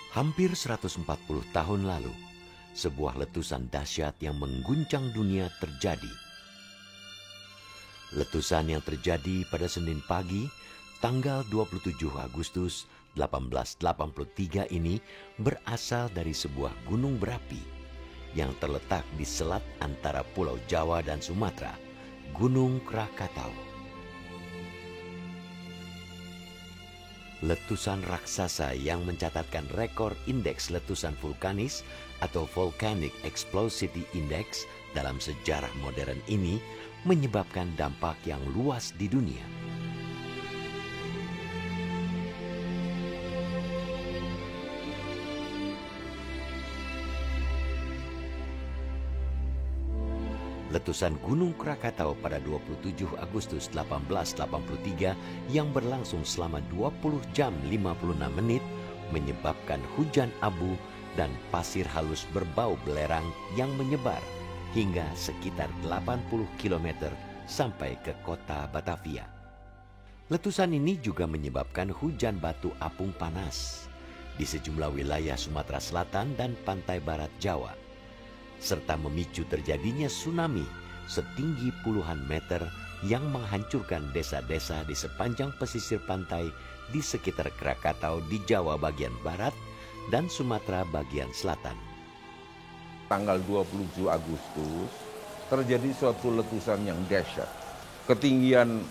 Hampir 140 tahun lalu, sebuah letusan dahsyat yang mengguncang dunia terjadi. Letusan yang terjadi pada Senin pagi, tanggal 27 Agustus 1883 ini berasal dari sebuah gunung berapi yang terletak di selat antara Pulau Jawa dan Sumatera, Gunung Krakatau. Letusan raksasa yang mencatatkan rekor indeks letusan vulkanis atau Volcanic Explosivity Index dalam sejarah modern ini menyebabkan dampak yang luas di dunia. Letusan Gunung Krakatau pada 27 Agustus 1883 yang berlangsung selama 20 jam 56 menit menyebabkan hujan abu dan pasir halus berbau belerang yang menyebar hingga sekitar 80 km sampai ke kota Batavia. Letusan ini juga menyebabkan hujan batu apung panas di sejumlah wilayah Sumatera Selatan dan pantai barat Jawa, serta memicu terjadinya tsunami setinggi puluhan meter yang menghancurkan desa-desa di sepanjang pesisir pantai di sekitar Krakatau di Jawa bagian barat dan Sumatera bagian selatan. Tanggal 27 Agustus terjadi suatu letusan yang dahsyat. Ketinggian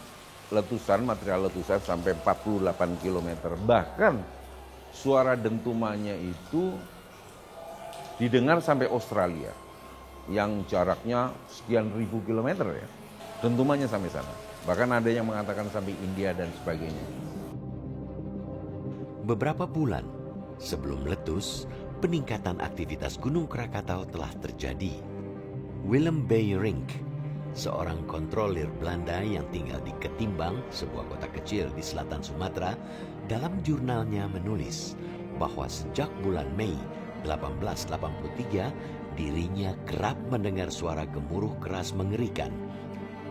letusan, material letusan sampai 48 km. Bahkan suara dentumannya itu didengar sampai Australia yang jaraknya sekian ribu kilometer ya. Dentumannya sampai sana. Bahkan ada yang mengatakan sampai India dan sebagainya. Beberapa bulan sebelum letus, peningkatan aktivitas Gunung Krakatau telah terjadi. Willem Beijerinck, seorang kontrolir Belanda yang tinggal di Ketimbang, sebuah kota kecil di selatan Sumatera, dalam jurnalnya menulis bahwa sejak bulan Mei 1883, dirinya kerap mendengar suara gemuruh keras mengerikan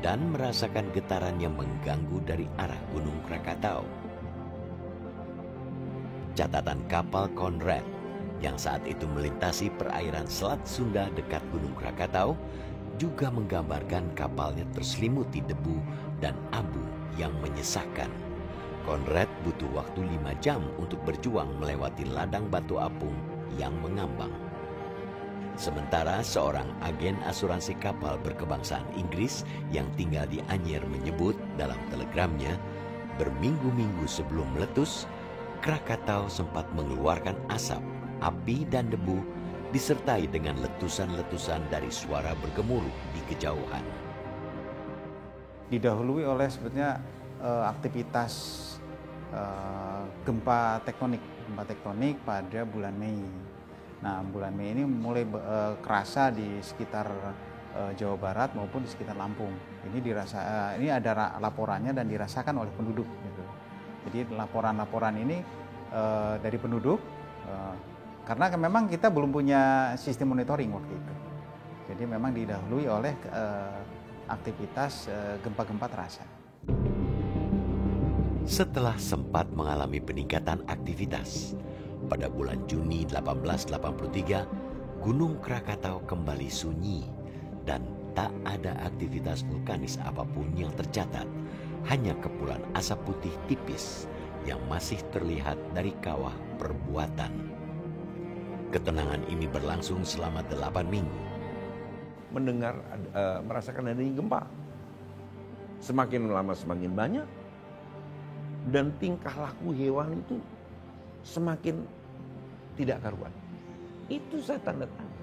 dan merasakan getaran yang mengganggu dari arah Gunung Krakatau. Catatan kapal Conrad yang saat itu melintasi perairan Selat Sunda dekat Gunung Krakatau juga menggambarkan kapalnya terselimuti debu dan abu yang menyesakkan. Conrad butuh waktu 5 jam untuk berjuang melewati ladang batu apung yang mengambang. Sementara seorang agen asuransi kapal berkebangsaan Inggris yang tinggal di Anyer menyebut dalam telegramnya, berminggu-minggu sebelum meletus, Krakatau sempat mengeluarkan asap, api dan debu disertai dengan letusan-letusan dari suara bergemuruh di kejauhan. Didahului oleh sebetulnya aktivitas gempa tektonik pada bulan Mei. Nah, bulan Mei ini mulai kerasa di sekitar Jawa Barat maupun di sekitar Lampung. Ini ada laporannya dan dirasakan oleh penduduk. Gitu. Jadi laporan-laporan ini dari penduduk, karena memang kita belum punya sistem monitoring waktu itu. Jadi memang didahului oleh aktivitas gempa-gempa terasa. Setelah sempat mengalami peningkatan aktivitas, pada bulan Juni 1883, Gunung Krakatau kembali sunyi dan tak ada aktivitas vulkanis apapun yang tercatat, hanya kepulan asap putih tipis yang masih terlihat dari kawah perbuatan. Ketenangan ini berlangsung selama 8 minggu. Merasakan adanya gempa. Semakin lama semakin banyak, dan tingkah laku hewan itu semakin tidak karuan. Itu saya tanda tanya.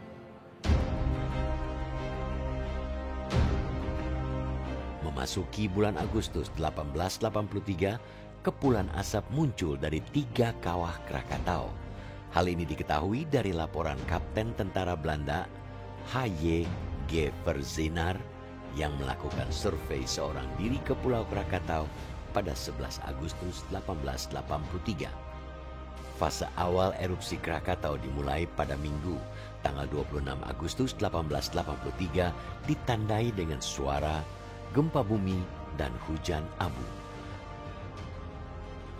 Memasuki bulan Agustus 1883, kepulan asap muncul dari 3 kawah Krakatau. Hal ini diketahui dari laporan Kapten Tentara Belanda H.J. Verzinar yang melakukan survei seorang diri ke Pulau Krakatau pada 11 Agustus 1883. Fase awal erupsi Krakatau dimulai pada Minggu, tanggal 26 Agustus 1883, ditandai dengan suara, gempa bumi, dan hujan abu.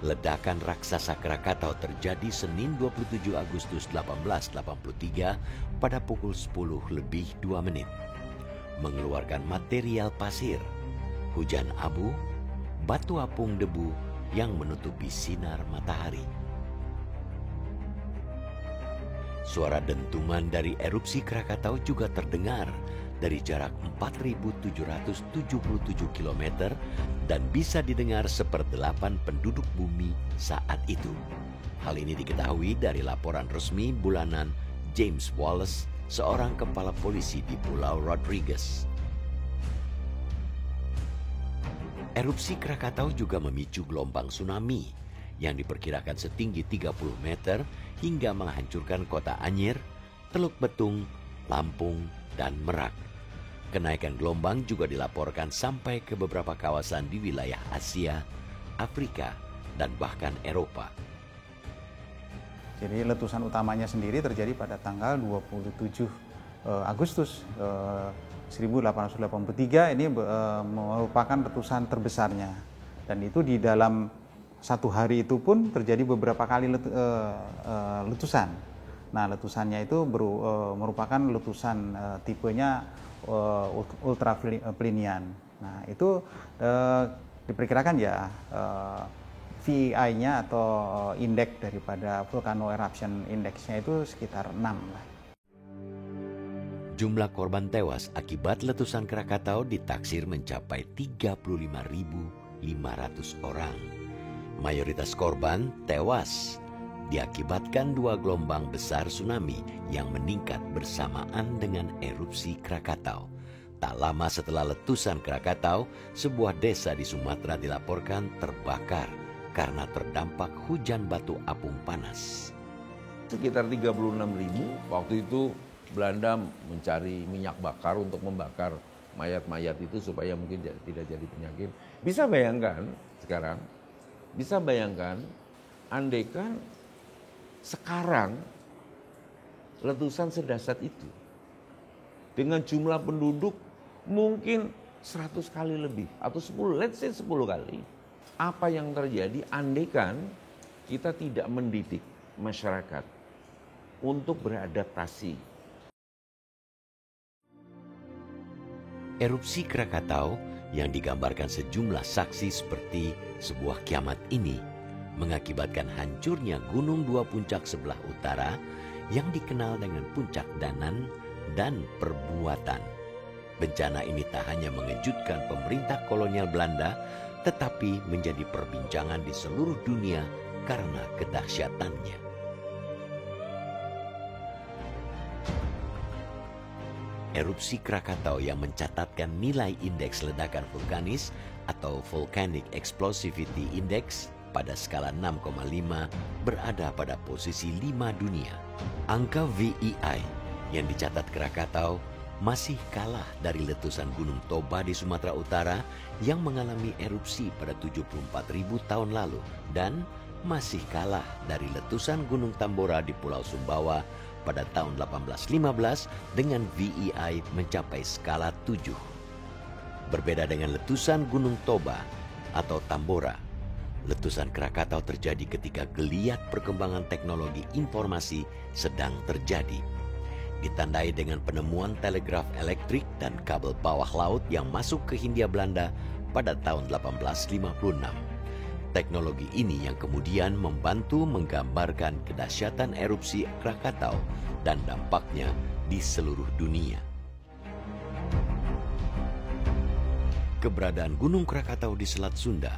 Ledakan raksasa Krakatau terjadi Senin 27 Agustus 1883 pada pukul 10:02, mengeluarkan material pasir, hujan abu, batu apung debu yang menutupi sinar matahari. Suara dentuman dari erupsi Krakatau juga terdengar dari jarak 4.777 km dan bisa didengar 1/8 penduduk bumi saat itu. Hal ini diketahui dari laporan resmi bulanan James Wallace, seorang kepala polisi di Pulau Rodriguez. Erupsi Krakatau juga memicu gelombang tsunami yang diperkirakan setinggi 30 meter hingga menghancurkan kota Anyer, Teluk Betung, Lampung, dan Merak. Kenaikan gelombang juga dilaporkan sampai ke beberapa kawasan di wilayah Asia, Afrika, dan bahkan Eropa. Jadi letusan utamanya sendiri terjadi pada tanggal 27 Agustus 1883. Ini merupakan letusan terbesarnya. Dan itu di dalam satu hari itu pun terjadi beberapa kali letusan. Nah, letusannya itu merupakan letusan tipenya ultraplinian. Nah, itu diperkirakan ya VEI-nya atau indeks daripada Volcano Eruption Index-nya itu sekitar 6 lah. Jumlah korban tewas akibat letusan Krakatau ditaksir mencapai 35.500 orang. Mayoritas korban tewas diakibatkan 2 gelombang besar tsunami yang meningkat bersamaan dengan erupsi Krakatau. Tak lama setelah letusan Krakatau, sebuah desa di Sumatera dilaporkan terbakar karena terdampak hujan batu apung panas. Sekitar 36.000, waktu itu Belanda mencari minyak bakar untuk membakar mayat-mayat itu supaya mungkin tidak jadi penyakit. Bisa bayangkan sekarang, andaikan sekarang letusan sedahsyat itu dengan jumlah penduduk mungkin 100 kali lebih atau 10 kali. Apa yang terjadi andaikan kita tidak mendidik masyarakat untuk beradaptasi. Erupsi Krakatau yang digambarkan sejumlah saksi seperti sebuah kiamat ini mengakibatkan hancurnya gunung 2 puncak sebelah utara yang dikenal dengan Puncak Danan dan Perbuatan. Bencana ini tak hanya mengejutkan pemerintah kolonial Belanda, tetapi menjadi perbincangan di seluruh dunia karena kedahsyatannya. Erupsi Krakatau yang mencatatkan nilai indeks ledakan vulkanis atau Volcanic Explosivity Index pada skala 6,5 berada pada posisi 5 dunia. Angka VEI yang dicatat Krakatau masih kalah dari letusan Gunung Toba di Sumatera Utara yang mengalami erupsi pada 74.000 tahun lalu dan masih kalah dari letusan Gunung Tambora di Pulau Sumbawa pada tahun 1815 dengan VEI mencapai skala 7. Berbeda dengan letusan Gunung Toba atau Tambora, letusan Krakatau terjadi ketika geliat perkembangan teknologi informasi sedang terjadi. Ditandai dengan penemuan telegraf elektrik dan kabel bawah laut yang masuk ke Hindia Belanda pada tahun 1856. Teknologi ini yang kemudian membantu menggambarkan kedahsyatan erupsi Krakatau dan dampaknya di seluruh dunia. Keberadaan Gunung Krakatau di Selat Sunda,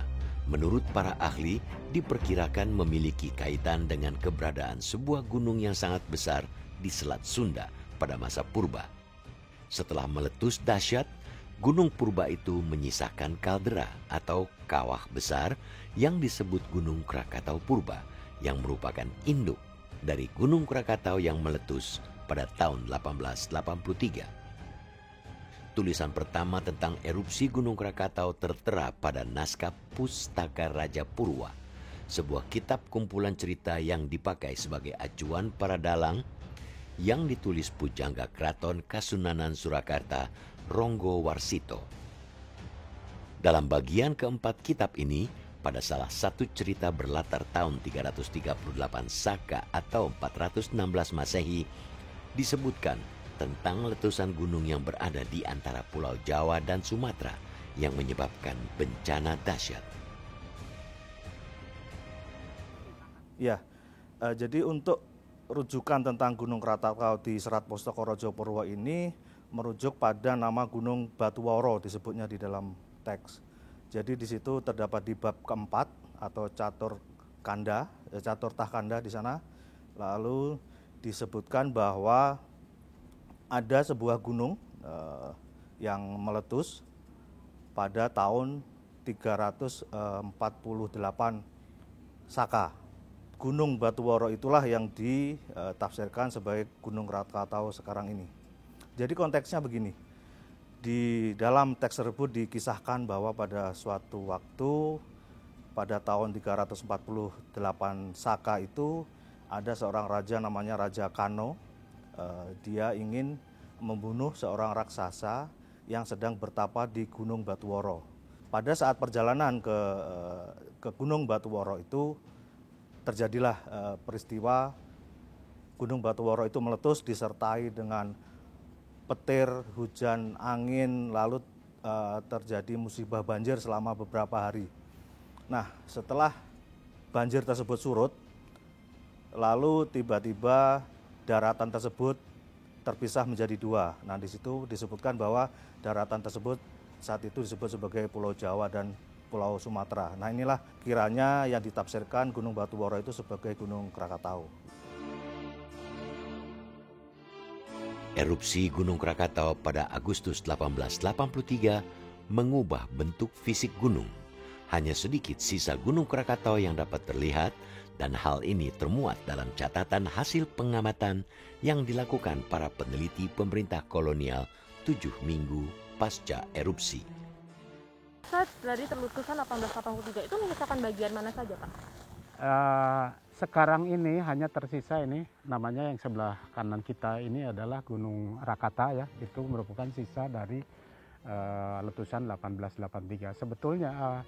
menurut para ahli, diperkirakan memiliki kaitan dengan keberadaan sebuah gunung yang sangat besar di Selat Sunda pada masa purba. Setelah meletus dahsyat, Gunung Purba itu menyisakan kaldera atau kawah besar yang disebut Gunung Krakatau Purba yang merupakan induk dari Gunung Krakatau yang meletus pada tahun 1883. Tulisan pertama tentang erupsi Gunung Krakatau tertera pada naskah Pustaka Raja Purwa, sebuah kitab kumpulan cerita yang dipakai sebagai acuan para dalang yang ditulis Pujangga Kraton Kasunanan Surakarta Ronggo Warsito. Dalam bagian keempat kitab ini, pada salah satu cerita berlatar tahun 338 Saka atau 416 Masehi disebutkan tentang letusan gunung yang berada di antara Pulau Jawa dan Sumatera yang menyebabkan bencana dahsyat. Ya, jadi untuk rujukan tentang Gunung Krakatau di Serat Pustaka Raja Purwo ini merujuk pada nama Gunung Batuworo disebutnya di dalam teks. Jadi di situ terdapat di bab keempat atau catur tahkanda di sana. Lalu disebutkan bahwa ada sebuah gunung yang meletus pada tahun 348 Saka. Gunung Batuworo itulah yang ditafsirkan sebagai Gunung Krakatau sekarang ini. Jadi konteksnya begini, di dalam teks tersebut dikisahkan bahwa pada suatu waktu pada tahun 348 Saka itu ada seorang raja namanya Raja Kano. Dia ingin membunuh seorang raksasa yang sedang bertapa di Gunung Batuworo. Pada saat perjalanan ke Gunung Batuworo itu terjadilah peristiwa Gunung Batuworo itu meletus disertai dengan petir, hujan, angin, lalu terjadi musibah banjir selama beberapa hari. Nah, setelah banjir tersebut surut, lalu tiba-tiba daratan tersebut terpisah menjadi dua. Nah, di situ disebutkan bahwa daratan tersebut saat itu disebut sebagai Pulau Jawa dan Pulau Sumatera. Nah, inilah kiranya yang ditafsirkan Gunung Batuworo itu sebagai Gunung Krakatau. Erupsi Gunung Krakatau pada Agustus 1883 mengubah bentuk fisik gunung. Hanya sedikit sisa Gunung Krakatau yang dapat terlihat, dan hal ini termuat dalam catatan hasil pengamatan yang dilakukan para peneliti pemerintah kolonial 7 minggu pasca erupsi. Saat dari letusan 1883 itu menyisakan bagian mana saja, Pak? Sekarang ini hanya tersisa ini, namanya yang sebelah kanan kita ini adalah Gunung Rakata ya, itu merupakan sisa dari letusan 1883. Sebetulnya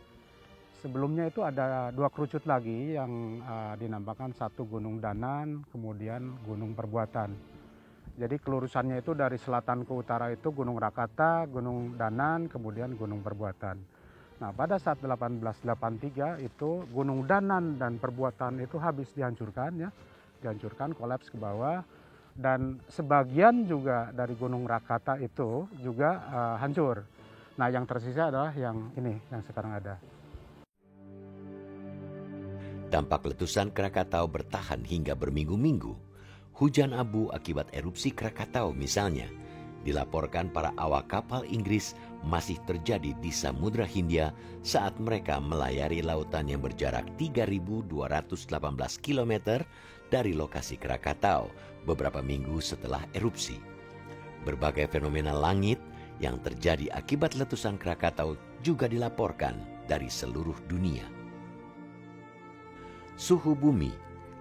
sebelumnya itu ada dua kerucut lagi yang dinamakan satu Gunung Danan, kemudian Gunung Perbuatan. Jadi kelurusannya itu dari selatan ke utara itu Gunung Rakata, Gunung Danan, kemudian Gunung Perbuatan. Nah, pada saat 1883 itu Gunung Danan dan Perbuatan itu habis dihancurkan ya, kolaps ke bawah, dan sebagian juga dari Gunung Rakata itu juga hancur. Nah, yang tersisa adalah yang ini, yang sekarang ada. Dampak letusan Krakatau bertahan hingga berminggu-minggu. Hujan abu akibat erupsi Krakatau misalnya, dilaporkan para awak kapal Inggris masih terjadi di Samudra Hindia saat mereka melayari lautan yang berjarak 3.218 km dari lokasi Krakatau beberapa minggu setelah erupsi. Berbagai fenomena langit yang terjadi akibat letusan Krakatau juga dilaporkan dari seluruh dunia. Suhu bumi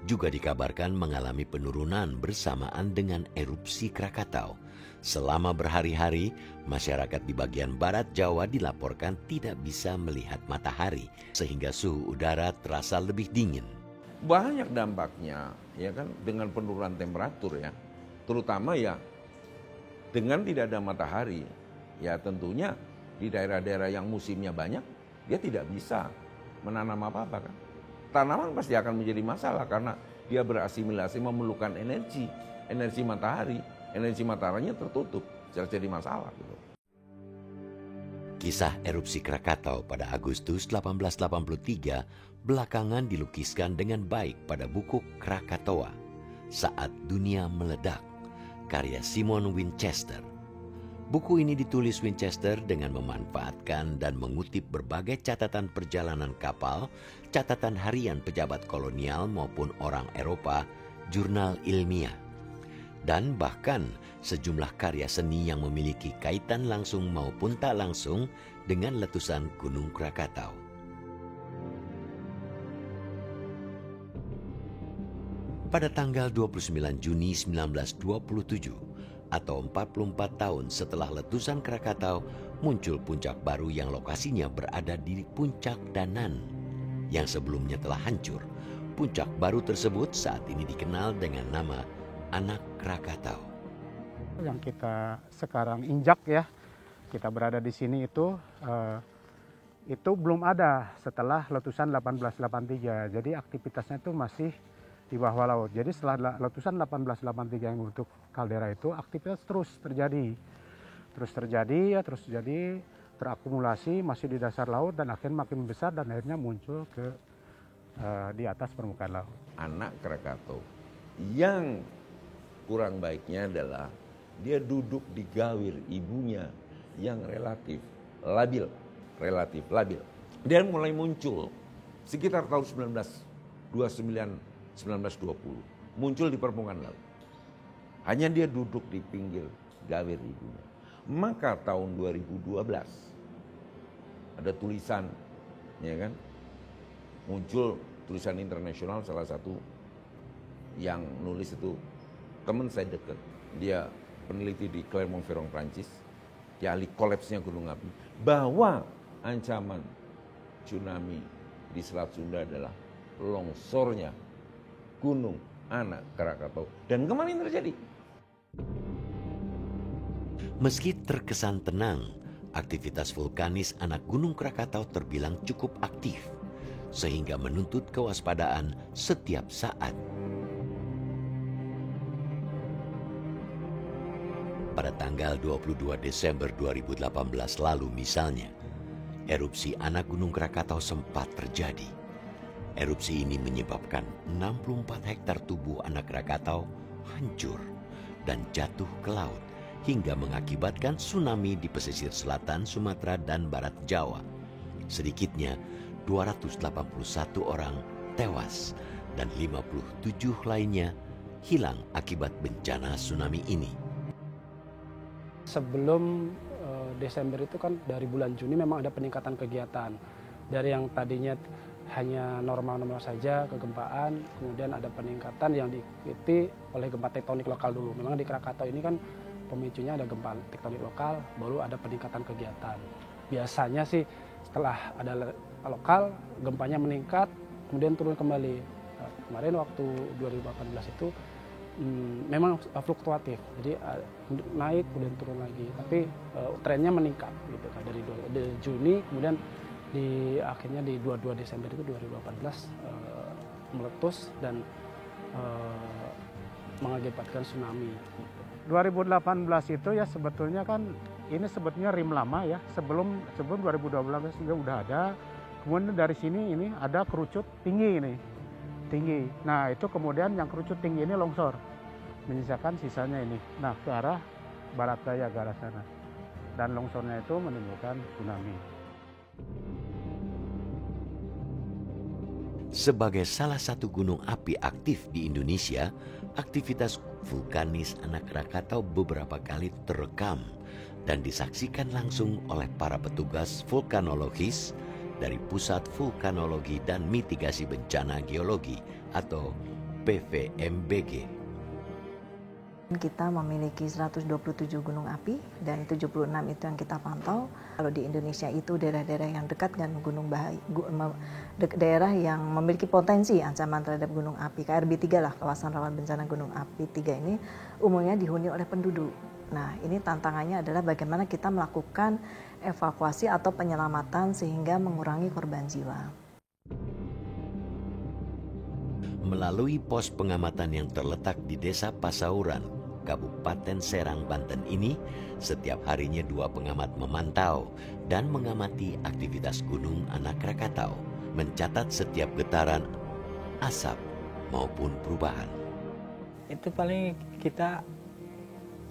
juga dikabarkan mengalami penurunan bersamaan dengan erupsi Krakatau. Selama berhari-hari, masyarakat di bagian barat Jawa dilaporkan tidak bisa melihat matahari, sehingga suhu udara terasa lebih dingin. Banyak dampaknya, ya kan, dengan penurunan temperatur ya, terutama ya dengan tidak ada matahari. Ya tentunya di daerah-daerah yang musimnya banyak, dia tidak bisa menanam apa-apa kan. Tanaman pasti akan menjadi masalah karena dia berasimilasi memerlukan energi matahari. Energi mataharinya tertutup, jadi masalah. Gitu. Kisah erupsi Krakatau pada Agustus 1883 belakangan dilukiskan dengan baik pada buku Krakatoa, Saat Dunia Meledak, karya Simon Winchester. Buku ini ditulis Winchester dengan memanfaatkan dan mengutip berbagai catatan perjalanan kapal, catatan harian pejabat kolonial maupun orang Eropa, jurnal ilmiah, dan bahkan sejumlah karya seni yang memiliki kaitan langsung maupun tak langsung dengan letusan Gunung Krakatau. Pada tanggal 29 Juni 1927, atau 44 tahun setelah letusan Krakatau, muncul puncak baru yang lokasinya berada di Puncak Danan. yang sebelumnya telah hancur. Puncak baru tersebut saat ini dikenal dengan nama Anak Krakatau. Yang kita sekarang injak ya, kita berada di sini itu belum ada setelah letusan 1883. Jadi aktivitasnya itu masih di bawah laut. Jadi setelah letusan 1883 yang bentuk kaldera itu, aktivitas terus terjadi, terakumulasi masih di dasar laut dan akhirnya makin besar dan akhirnya muncul ke di atas permukaan laut. Anak Krakatau yang kurang baiknya adalah dia duduk di gawir ibunya yang relatif labil. Dia mulai muncul sekitar tahun 1920, muncul di permukaan laut. Hanya dia duduk di pinggir gawir ibunya. Maka tahun 2012 ada tulisan, ya kan? Muncul tulisan internasional, salah satu yang nulis itu teman saya dekat. Dia peneliti di Clermont-Ferrand, Prancis. Dia ahli kolapsnya gunung api. Bahwa ancaman tsunami di Selat Sunda adalah longsornya Gunung Anak Krakatau. Dan kemarin terjadi. Meski terkesan tenang, aktivitas vulkanis anak Gunung Krakatau terbilang cukup aktif, sehingga menuntut kewaspadaan setiap saat. Pada tanggal 22 Desember 2018 lalu misalnya, erupsi anak Gunung Krakatau sempat terjadi. Erupsi ini menyebabkan 64 hektar tubuh anak Krakatau hancur dan jatuh ke laut, hingga mengakibatkan tsunami di pesisir selatan Sumatera dan barat Jawa. Sedikitnya 281 orang tewas dan 57 lainnya hilang akibat bencana tsunami ini. Sebelum Desember itu kan dari bulan Juni memang ada peningkatan kegiatan. Dari yang tadinya hanya normal-normal saja kegempaan, kemudian ada peningkatan yang diikuti oleh gempa tektonik lokal dulu. Memang di Krakatau ini kan pemicunya ada gempa tektonik lokal, baru ada peningkatan kegiatan. Biasanya sih setelah ada lokal, gempanya meningkat, kemudian turun kembali. Kemarin waktu 2018 itu memang fluktuatif, jadi naik kemudian turun lagi, tapi trennya meningkat gitu kan dari Juni, kemudian akhirnya di 22 Desember itu 2018 meletus dan mengakibatkan tsunami. 2018 itu ya sebetulnya kan ini sebetulnya rim lama ya, sebelum 2012 juga udah ada. Kemudian dari sini ini ada kerucut tinggi ini. Nah itu kemudian yang kerucut tinggi ini longsor, menyisakan sisanya ini. Nah ke arah barat daya, ke arah sana. Dan longsornya itu menimbulkan tsunami. Sebagai salah satu gunung api aktif di Indonesia, aktivitas vulkanis anak Krakatau beberapa kali terekam dan disaksikan langsung oleh para petugas vulkanologis dari Pusat Vulkanologi dan Mitigasi Bencana Geologi atau PVMBG. Kita memiliki 127 gunung api dan 76 itu yang kita pantau. Kalau di Indonesia itu daerah-daerah yang dekat dengan daerah yang memiliki potensi ancaman terhadap gunung api. KRB 3 lah, kawasan rawan bencana gunung api 3 ini umumnya dihuni oleh penduduk. Nah ini tantangannya adalah bagaimana kita melakukan evakuasi atau penyelamatan sehingga mengurangi korban jiwa. Melalui pos pengamatan yang terletak di Desa Pasauran, Kabupaten Serang, Banten ini, setiap harinya 2 pengamat memantau dan mengamati aktivitas Gunung Anak Krakatau, mencatat setiap getaran, asap maupun perubahan. Itu paling kita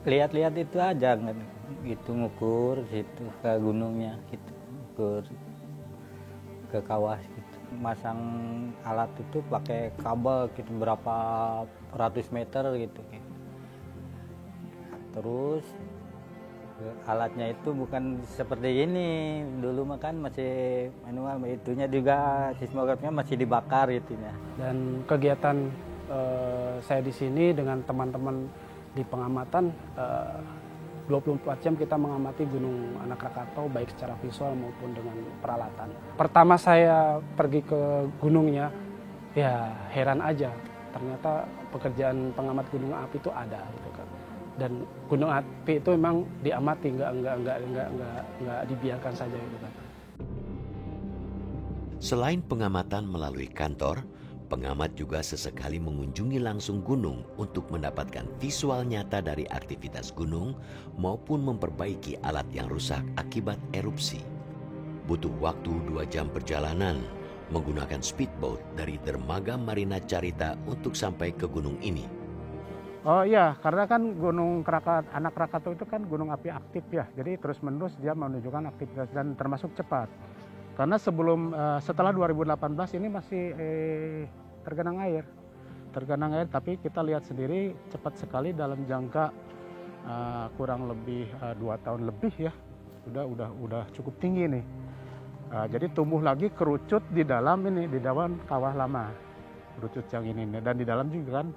lihat-lihat itu aja, gitu ngukur situ ke gunungnya, gitu ngukur ke kawah gitu. Masang alat itu pakai kabel gitu berapa ratus meter gitu. Terus alatnya itu bukan seperti ini, dulu mah kan masih manual, itunya juga seismografnya masih dibakar itunya. Dan kegiatan saya di sini dengan teman-teman di pengamatan 24 jam kita mengamati Gunung Anak Krakatau baik secara visual maupun dengan peralatan. Pertama saya pergi ke gunungnya, ya heran aja. Ternyata pekerjaan pengamat gunung api itu ada gitu kan. Dan gunung api itu memang diamati, nggak dibiarkan saja gitu kan. Selain pengamatan melalui kantor, pengamat juga sesekali mengunjungi langsung gunung untuk mendapatkan visual nyata dari aktivitas gunung maupun memperbaiki alat yang rusak akibat erupsi. Butuh waktu 2 jam perjalanan menggunakan speedboat dari dermaga Marina Carita untuk sampai ke gunung ini. Oh iya, karena kan Gunung Anak Krakatau itu kan gunung api aktif ya, jadi terus-menerus dia menunjukkan aktivitas dan termasuk cepat. Karena setelah 2018 ini masih tergenang air, tapi kita lihat sendiri cepat sekali dalam jangka kurang lebih 2 tahun lebih ya, udah cukup tinggi nih. Jadi tumbuh lagi kerucut di dalam kawah lama, kerucut yang ini, dan di dalam juga kan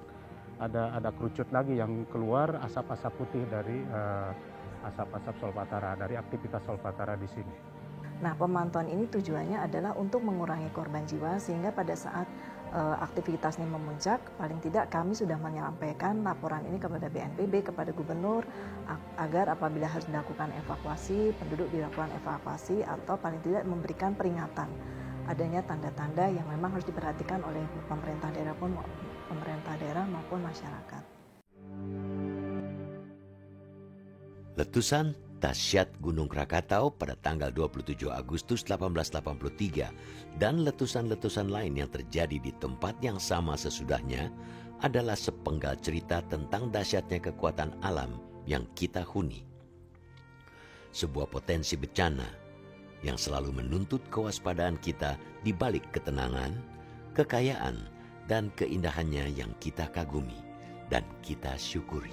ada kerucut lagi yang keluar asap-asap putih dari asap-asap solvatara, dari aktivitas solvatara di sini. Nah, pemantauan ini tujuannya adalah untuk mengurangi korban jiwa sehingga pada saat aktivitasnya memuncak, paling tidak kami sudah menyampaikan laporan ini kepada BNPB, kepada gubernur, agar apabila harus dilakukan evakuasi, penduduk dilakukan evakuasi atau paling tidak memberikan peringatan adanya tanda-tanda yang memang harus diperhatikan oleh pemerintah daerah maupun masyarakat. Letusan dahsyat Gunung Krakatau pada tanggal 27 Agustus 1883 dan letusan-letusan lain yang terjadi di tempat yang sama sesudahnya adalah sepenggal cerita tentang dahsyatnya kekuatan alam yang kita huni. Sebuah potensi bencana yang selalu menuntut kewaspadaan kita di balik ketenangan, kekayaan, dan keindahannya yang kita kagumi dan kita syukuri.